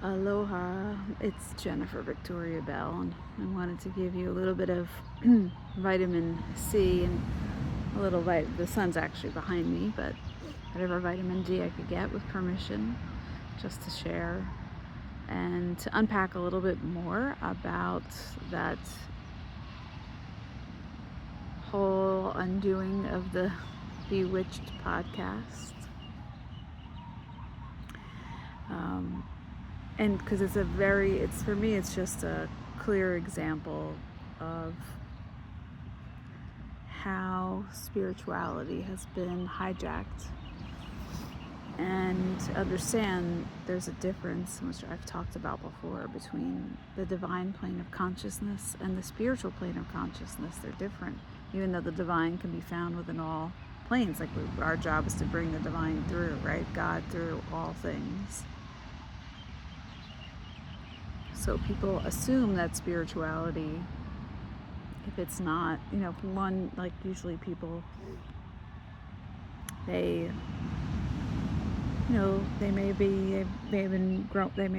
Aloha, it's Jennifer Victoria Bell, and I wanted to give you a little bit of vitamin C and a little the sun's actually behind me, but whatever vitamin D I could get with permission, just to share and to unpack a little bit more about that whole undoing of the Bewitched podcast. And because it's for me, it's just a clear example of how spirituality has been hijacked. And understand there's a difference, which I've talked about before, between the divine plane of consciousness and the spiritual plane of consciousness. They're different, even though the divine can be found within all planes. Like our job is to bring the divine through, right? God through all things. So people assume that spirituality, if it's not, one, like usually people, they may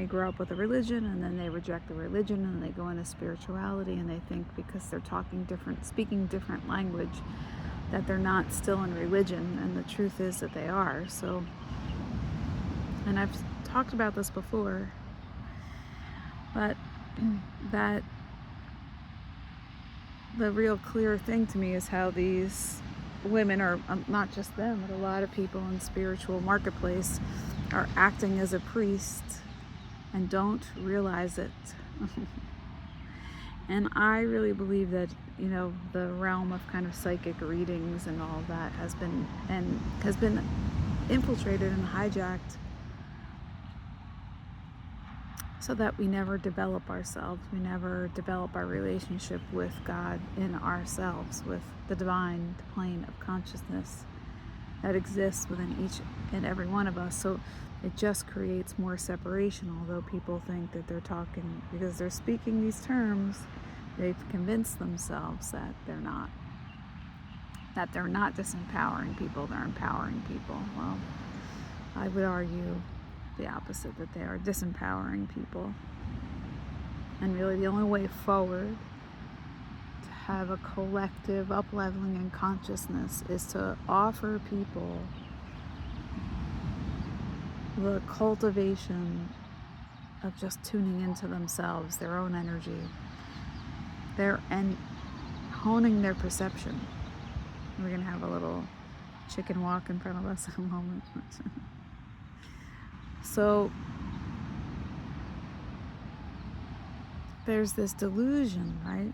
grow up with a religion, and then they reject the religion and they go into spirituality, and they think because they're speaking different language, that they're not still in religion, and the truth is that they are. So, and I've talked about this before, but that the real clear thing to me is how these women, or not just them, but a lot of people in spiritual marketplace are acting as a priest and don't realize it. And I really believe that, the realm of kind of psychic readings and all that has been infiltrated and hijacked, so that we never develop ourselves. We never develop our relationship with God in ourselves, with the divine plane of consciousness that exists within each and every one of us. So it just creates more separation, although people think that they're talking, because they're speaking these terms, they've convinced themselves that they're not disempowering people, they're empowering people. Well, I would argue the opposite, that they are disempowering people. And really the only way forward to have a collective up-leveling in consciousness is to offer people the cultivation of just tuning into themselves, their own energy, and honing their perception. We're going to have a little chicken walk in front of us in a moment. So there's this delusion, right,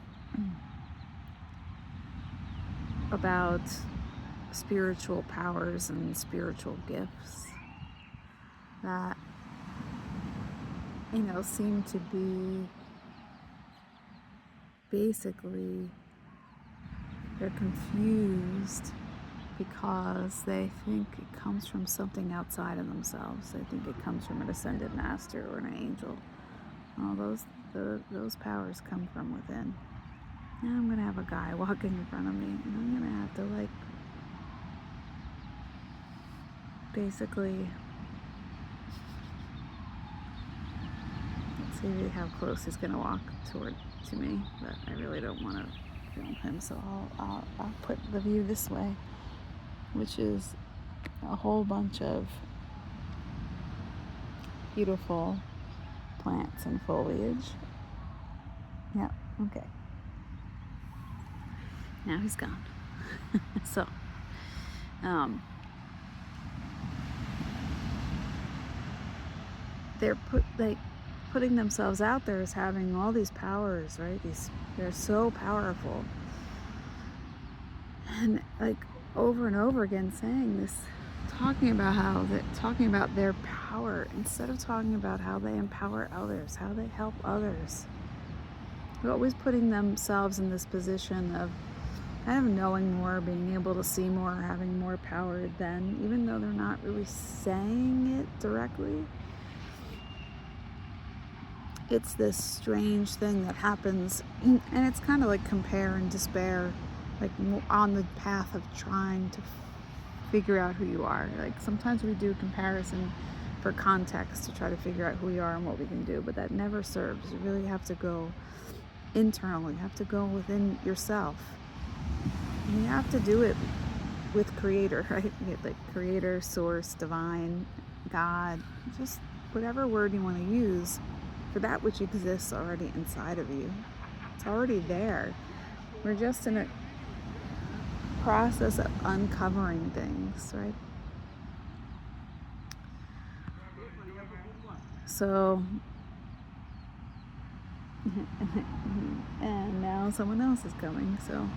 about spiritual powers and spiritual gifts that, seem to be basically, they're confused because they think it comes from something outside of themselves. They think it comes from an ascended master or an angel. All those powers come from within. Now I'm going to have a guy walking in front of me, and I'm going to have to basically, let's see how close he's going to walk to me, but I really don't want to film him, so I'll put the view this way, which is a whole bunch of beautiful plants and foliage. Yeah, okay. Now he's gone. So, they're putting themselves out there as having all these powers, right? They're so powerful, and over and over again saying this, talking about their power instead of talking about how they empower others, how they help others. They're always putting themselves in this position of kind of knowing more, being able to see more, having more power than, even though they're not really saying it directly. It's this strange thing that happens, and it's kind of like compare and despair, like on the path of trying to figure out who you are. Like sometimes we do comparison for context to try to figure out who we are and what we can do, but that never serves. You really have to go internally. You have to go within yourself. And you have to do it with Creator, right? Like Creator, Source, Divine, God, just whatever word you want to use for that which exists already inside of you. It's already there. We're just in a process of uncovering things, right? So, and now someone else is coming, so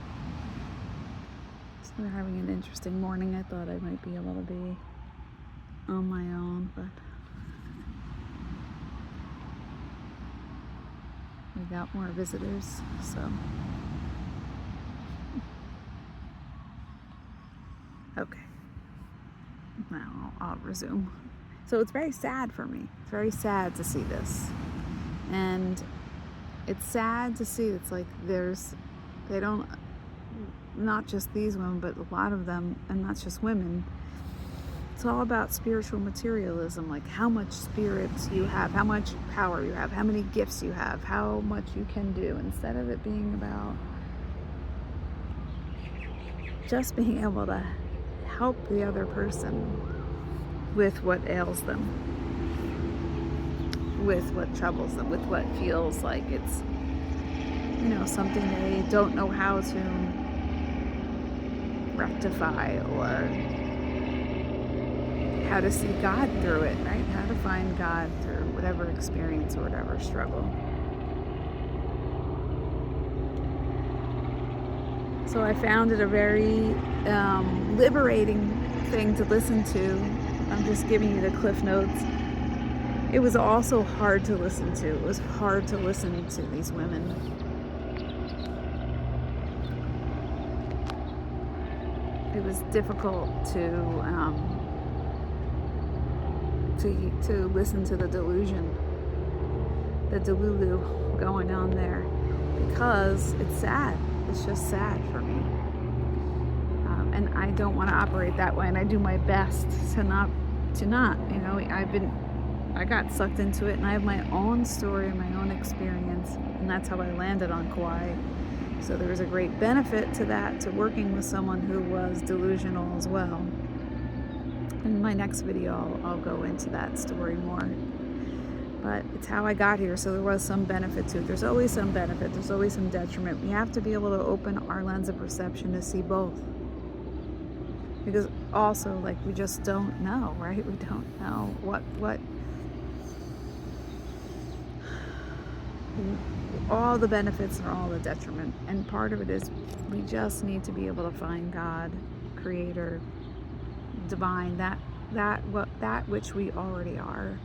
we're having an interesting morning. I thought I might be able to be on my own, but we got more visitors, so. Okay, now I'll resume. So it's very sad for me. It's very sad to see this. And it's sad to see, it's like they don't, not just these women, but a lot of them, and not just women, it's all about spiritual materialism, like how much spirit you have, how much power you have, how many gifts you have, how much you can do, instead of it being about just being able to help the other person with what ails them, with what troubles them, with what feels like it's, something they don't know how to rectify, or how to see God through it, right? How to find God through whatever experience or whatever struggle. So I found it a very liberating thing to listen to. I'm just giving you the cliff notes. It was also hard to listen to. It was hard to listen to these women. It was difficult to listen to the delusion, the delulu going on there, because it's sad. It's just sad for me. And I don't want to operate that way, and I do my best to not, I got sucked into it, and I have my own story and my own experience, and that's how I landed on Kauai. So there was a great benefit to that, to working with someone who was delusional as well. In my next video, I'll go into that story more. But it's how I got here, so there was some benefit to it. There's always some benefit, there's always some detriment. We have to be able to open our lens of perception to see both. Because also, like, we just don't know, right? We don't know what all the benefits or all the detriment. And part of it is we just need to be able to find God, Creator, Divine, that which we already are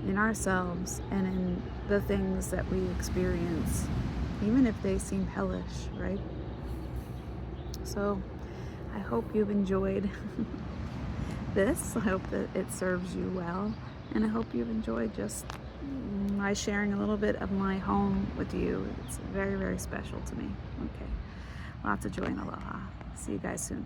in ourselves and in the things that we experience, even if they seem hellish, right? So I hope you've enjoyed this. I hope that it serves you well, and I hope you've enjoyed just my sharing a little bit of my home with you. It's very, very special to me. Okay, lots of joy and aloha. See you guys soon.